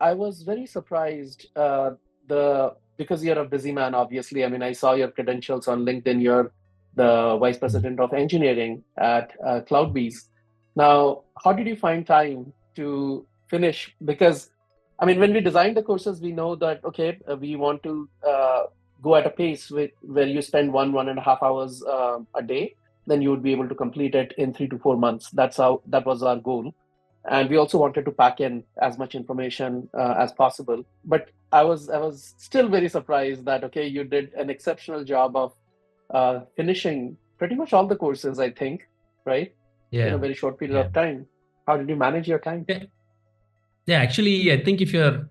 I was very surprised. Because you're a busy man, obviously. I mean, I saw your credentials on LinkedIn. You're the vice president of engineering at CloudBees. Now, how did you find time to finish? Because, I mean, when we design the courses, we know that okay, we want to go at a pace where you spend 1.5 hours a day. Then you would be able to complete it in 3 to 4 months. That was our goal, and we also wanted to pack in as much information as possible. But I was still very surprised that okay, you did an exceptional job of finishing pretty much all the courses, I think, right, in a Yeah. very short period Yeah. of time. How did you manage your time? Yeah. Yeah. Actually, I think if you're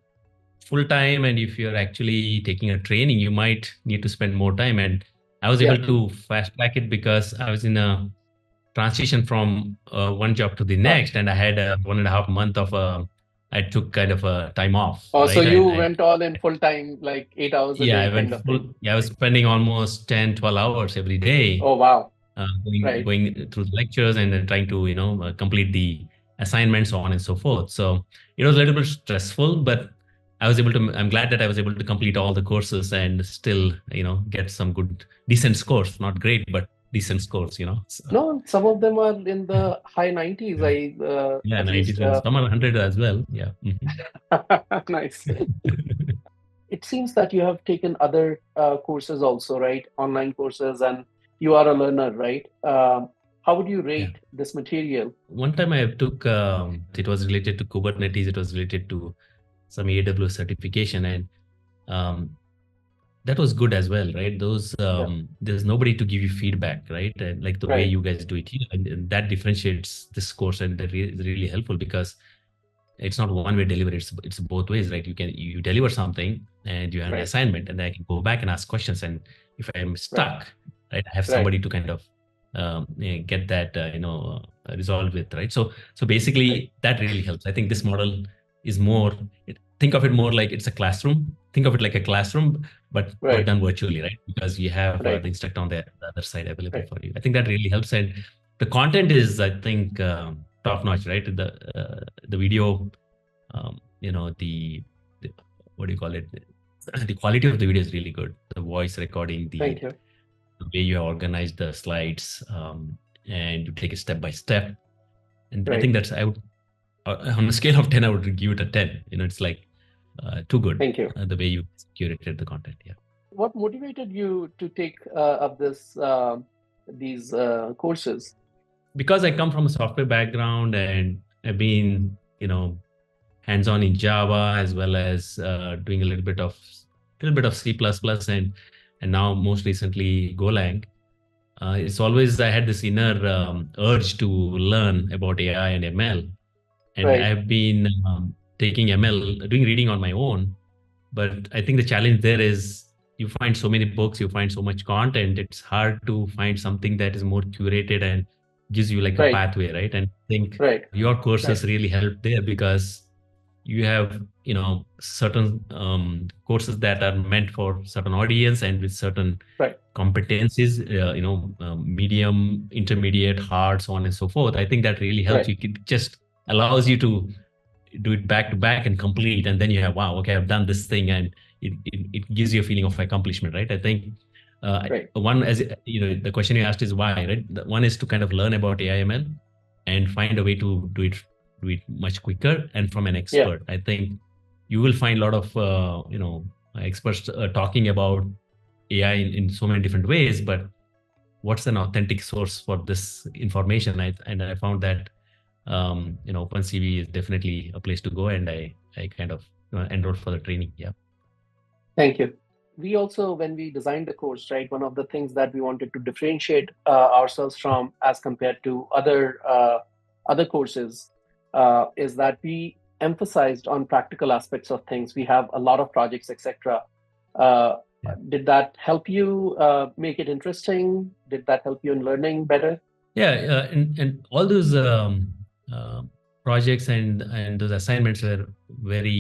full time and if you're actually taking a training, you might need to spend more time. And I was Yeah, able to fast track it because I was in a transition from one job to the got next, it. and I had a 1.5 month of I took kind of a time off, Oh, so right? you went all in full time, like 8 hours a Yeah, I day went kind of thing. full. Yeah, I was spending almost 10, 12 hours every day Oh, wow. Right, going through the lectures and then trying to complete the assignments, so on and so forth. So it was a little bit stressful, but I was able to. I'm glad that I was able to complete all the courses and still get some good decent scores. Not great, but decent scores. So, no, some of them are in the high 90s. I yeah, at least 90s and some are 100 as well. Yeah. nice. It seems that you have taken other courses also, right? Online courses, and you are a learner, right? How would you Yeah. rate this material? One time I took, it was related to Kubernetes, it was related to some AWS certification, and um, that was good as well, right? Yeah, There's nobody to give you feedback, right? And like the way right, you guys do it here, and that differentiates this course, and that is really helpful because it's not one way delivery, it's both ways, right? You deliver something and you have an right, assignment, and I can go back and ask questions, and if I'm right, stuck, right, I have right, somebody to kind of get that resolved with, right? So right, basically that really helps. I think this model is more, think of it more like it's a classroom, think of it like a classroom, but right, done virtually, right? Because you have right, the instructor on the other side available right. for you. I think that really helps, and the content is, I think, top notch, right? The video, the what do you call it? The quality of the video is really good. The voice recording, Thank you. the way you have organized the slides, and you take it step by step. And I Right. think that's, I would, on a scale of 10, I would give it a 10. It's like too good, Thank you. the way you curated the content. Yeah. What motivated you to take up these courses? Because I come from a software background and I've been, hands-on in Java as well as doing a little bit of C++ and now most recently Golang. It's always, I had this inner urge to learn about AI and ML, and Right, I've been taking ML, doing reading on my own. But I think the challenge there is you find so many books, you find so much content. It's hard to find something that is more curated and gives you like a right, pathway, right? And I think right, your right, courses really help there because you have certain courses that are meant for certain audience and with certain right, competencies, medium, intermediate, hard, so on and so forth. I think that really helps right, you. It just allows you to do it back to back and complete, and then you have, wow, okay, I've done this thing, and it gives you a feeling of accomplishment, right? I think right. one, as the question you asked is why, right? One is to kind of learn about AIML and find a way to do it much quicker and from an Yeah, expert. I think you will find a lot of experts talking about AI in so many different ways, but what's an authentic source for this information? And I found that OpenCV is definitely a place to go, and I kind of enrolled for the training. Yeah. thank you. We also, when we designed the course, right, one of the things that we wanted to differentiate ourselves from as compared to other courses is that we emphasized on practical aspects of things. We have a lot of projects, etc. Uh, Yeah. did that help you make it interesting? Did that help you in learning better? Yeah, and all those uh, projects and those assignments were very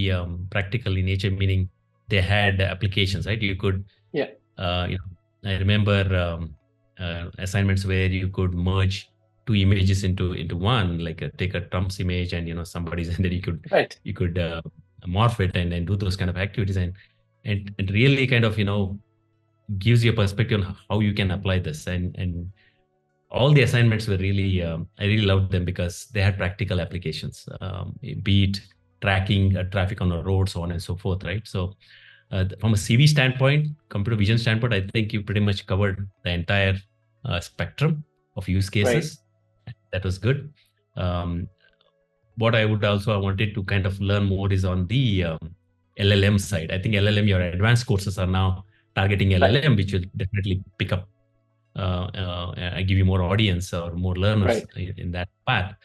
practical in nature, meaning they had applications, right? You could, Yeah, I remember assignments where you could merge two images into one, like take a Trump's image and somebody's, and then you could right, you could morph it and do those kind of activities, and it really kind of gives you a perspective on how you can apply this. And all the assignments were really I really loved them because they had practical applications, be it tracking traffic on a road, so on and so forth, right? So from a CV standpoint, computer vision standpoint, I think you pretty much covered the entire spectrum of use Right. cases. That was good. What I wanted to kind of learn more is on the LLM side. I think LLM, your advanced courses are now targeting Right. LLM, which will definitely pick up, give you more audience or more learners Right. in that path.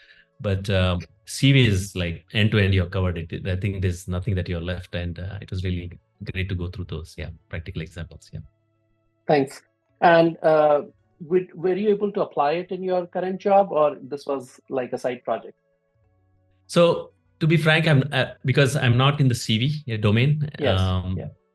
But CV is like end to end, you're covered it. I think there's nothing that you're left, and it was really great to go through those, practical examples. Thanks. And were you able to apply it in your current job, or this was like a side project? So to be frank, I'm because I'm not in the CV domain, Yes.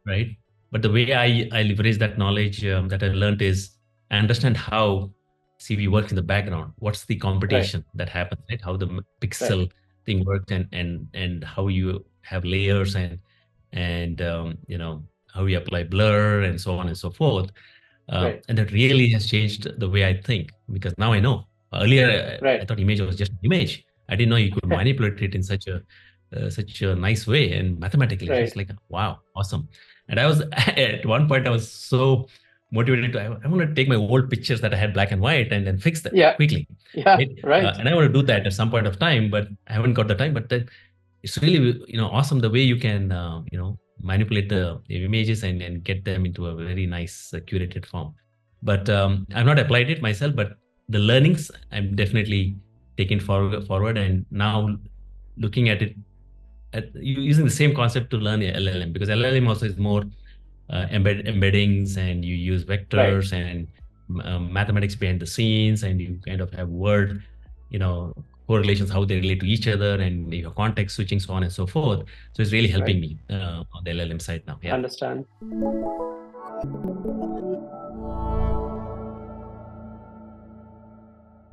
right? But the way I leverage that knowledge that I've learned is I understand how CV works in the background. What's the computation that happens, right? How the pixel thing works, and how you have layers, and how you apply blur and so on and so forth. And that really has changed the way I think, because now I know. Earlier, I thought image was just an image. I didn't know you could manipulate it in such a nice way and mathematically. It's like, wow, awesome. And I was at one point, I was so motivated to, I want to take my old pictures that I had black and white and then fix them quickly. Right. And I want to do that at some point of time, but I haven't got the time. But then it's really awesome the way you can manipulate the images and get them into a very nice curated form. But I've not applied it myself, but the learnings I'm definitely taking forward, and now looking at it using the same concept to learn LLM, because LLM also is more embeddings, and you use vectors and mathematics behind the scenes, and you kind of have word correlations, how they relate to each other, and your context switching, so on and so forth. So it's really helping me on the LLM side now. Understand.